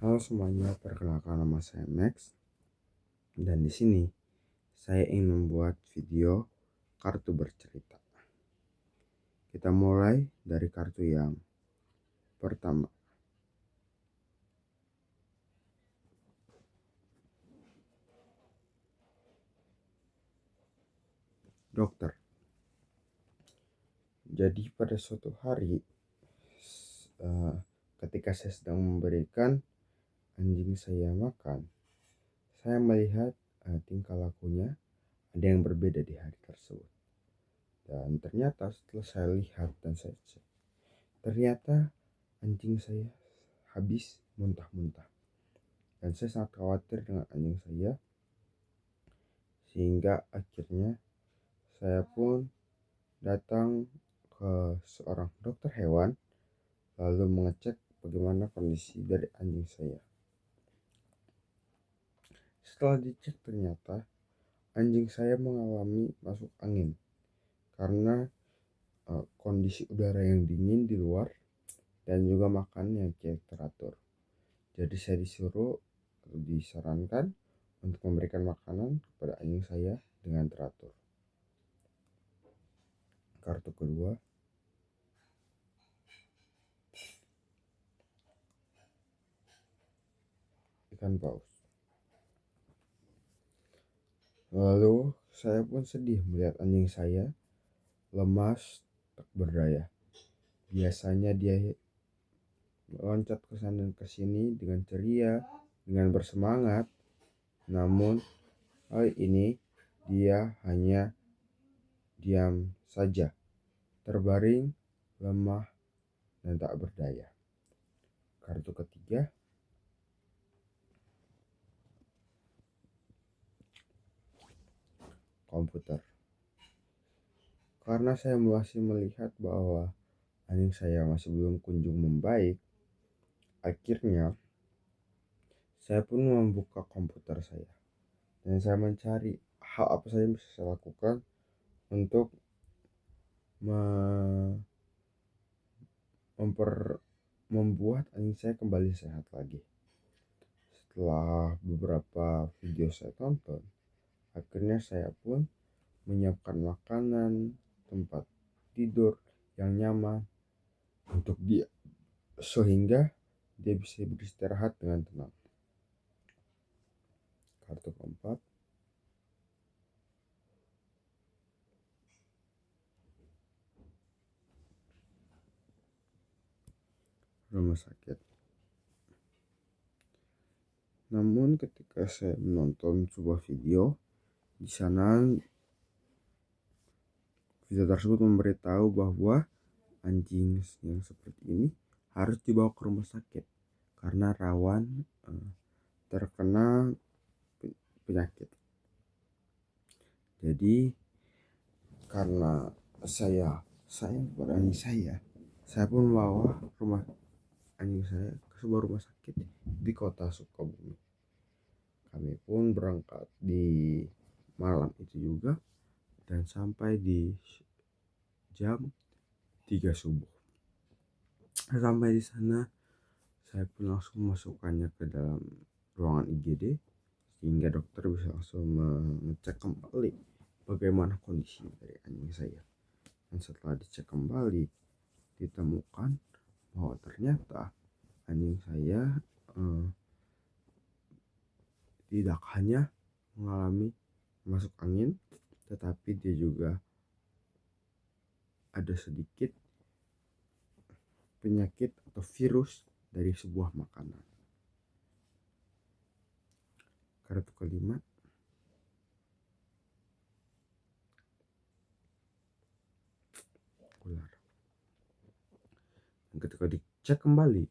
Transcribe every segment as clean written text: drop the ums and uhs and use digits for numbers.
Halo semuanya, perkenalkan nama saya Max dan di sini saya ingin membuat video kartu bercerita. Kita mulai dari kartu yang pertama. Dokter. Jadi pada suatu hari ketika saya sedang memberikan anjing saya makan, saya melihat tingkah lakunya ada yang berbeda di hari tersebut. Dan ternyata setelah saya lihat dan saya cek, ternyata anjing saya habis muntah-muntah. Dan saya sangat khawatir dengan anjing saya, sehingga akhirnya saya pun datang ke seorang dokter hewan lalu mengecek bagaimana kondisi dari anjing saya. Setelah dicek ternyata anjing saya mengalami masuk angin karena kondisi udara yang dingin di luar dan juga makan yang tidak teratur. Jadi saya disarankan untuk memberikan makanan kepada anjing saya dengan teratur. Kartu kedua, ikan paus. Lalu saya pun sedih melihat anjing saya lemas, tak berdaya. Biasanya dia loncat ke sana dan ke sini dengan ceria, dengan bersemangat. Namun hari ini dia hanya diam saja, terbaring, lemah, dan tak berdaya. Kartu ketiga, komputer. Karena saya masih melihat bahwa anjing saya masih belum kunjung membaik, akhirnya saya pun membuka komputer saya dan saya mencari hal apa saja yang bisa saya lakukan untuk membuat anjing saya kembali sehat lagi. Setelah beberapa video saya tonton, akhirnya saya pun menyiapkan makanan, tempat tidur yang nyaman untuk dia, sehingga dia bisa beristirahat dengan tenang. Kartu keempat, rumah sakit. Namun ketika saya menonton sebuah video, di sana video tersebut memberitahu bahwa anjing yang seperti ini harus dibawa ke rumah sakit karena rawan terkena penyakit. Jadi karena saya sayang kepada anjing saya pun membawa anjing saya ke sebuah rumah sakit di kota Sukabumi. Kami pun berangkat di malam itu juga dan sampai di jam 3 subuh. Sampai di sana saya pun langsung memasukkannya ke dalam ruangan IGD sehingga dokter bisa langsung mengecek kembali bagaimana kondisi dari anjing saya. Dan setelah dicek kembali, ditemukan bahwa ternyata anjing saya tidak hanya mengalami masuk angin, tetapi dia juga ada sedikit penyakit atau virus dari sebuah makanan. Kartu kelima, ular. Dan ketika dicek kembali,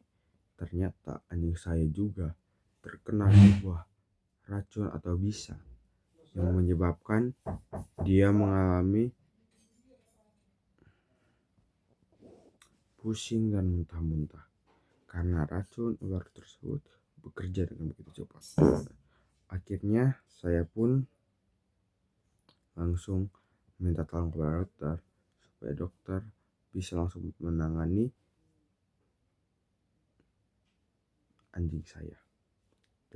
ternyata anjing saya juga terkena sebuah racun atau bisa yang menyebabkan dia mengalami pusing dan muntah-muntah karena racun ular tersebut bekerja dengan begitu cepat. Akhirnya saya pun langsung minta tolong kepada dokter supaya dokter bisa langsung menangani anjing saya.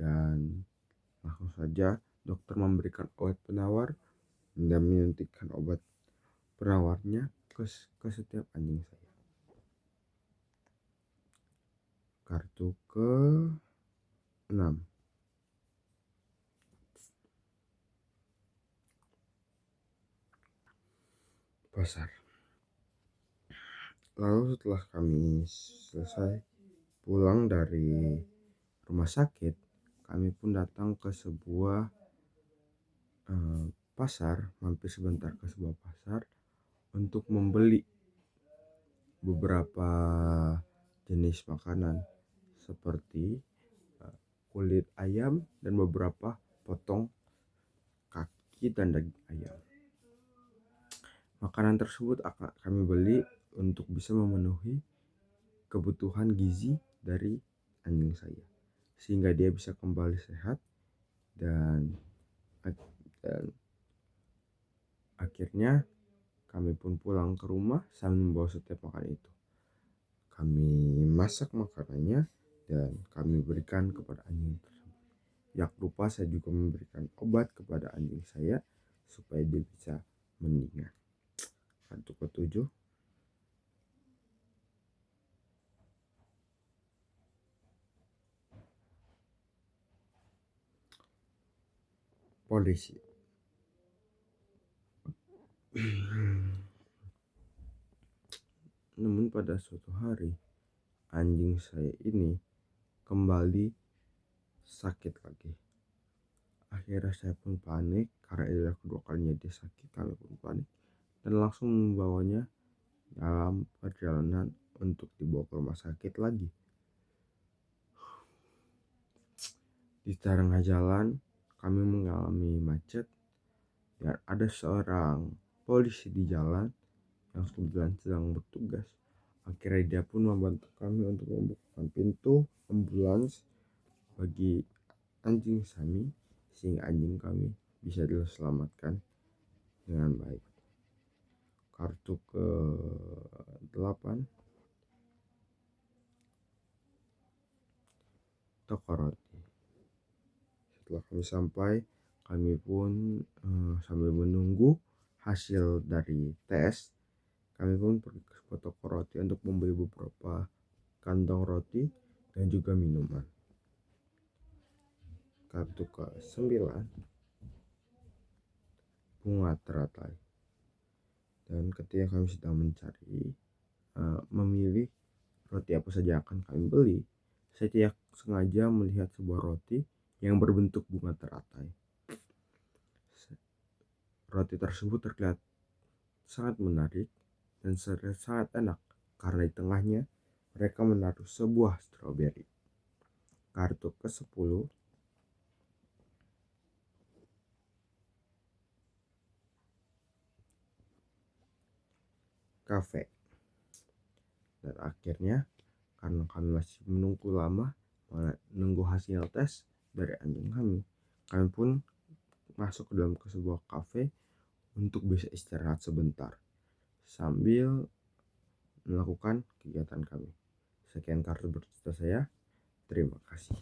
dan langsung saja dokter memberikan obat penawar dan menyuntikkan obat penawarnya ke setiap anjing saya. Kartu ke 6. Pasar. Lalu setelah kami selesai pulang dari rumah sakit, kami pun datang ke sebuah pasar, mampir sebentar ke sebuah pasar untuk membeli beberapa jenis makanan seperti kulit ayam dan beberapa potong kaki dan daging ayam. Makanan tersebut akan kami beli untuk bisa memenuhi kebutuhan gizi dari anjing saya, sehingga dia bisa kembali sehat dan akhirnya kami pun pulang ke rumah sambil membawa setiap makanan itu. Kami masak makanannya dan kami berikan kepada anjing tersebut. Jak lupa saya juga memberikan obat kepada anjing saya supaya dia bisa mendingan. Kartu ke-7. Polisi. Namun pada suatu hari anjing saya ini kembali sakit lagi. Akhirnya saya pun panik karena ini adalah kedua kalinya dia sakit. Kami pun panik dan langsung membawanya dalam perjalanan untuk dibawa ke rumah sakit lagi. Di tengah jalan kami mengalami macet dan ada seorang polisi di jalan yang kebetulan sedang bertugas. Akhirnya dia pun membantu kami untuk membuka pintu ambulans bagi anjing kami sehingga anjing kami bisa diselamatkan dengan baik. Kartu ke-8. Toko roti. Setelah kami sampai, kami pun sambil menunggu hasil dari tes, kami pun pergi ke sebuah toko roti untuk membeli beberapa kantong roti dan juga minuman. Kartu ke-9. Bunga teratai. Dan ketika kami sedang mencari memilih roti apa saja yang akan kami beli, saya tidak sengaja melihat sebuah roti yang berbentuk bunga teratai. Roti tersebut terlihat sangat menarik dan sangat enak karena di tengahnya mereka menaruh sebuah stroberi. Kartu ke-10. Kafe. Dan akhirnya karena kami masih menunggu lama menunggu hasil tes dari anjing kami pun masuk ke dalam sebuah kafe untuk bisa istirahat sebentar sambil melakukan kegiatan kami. Sekian kartu bercerita saya. Terima kasih.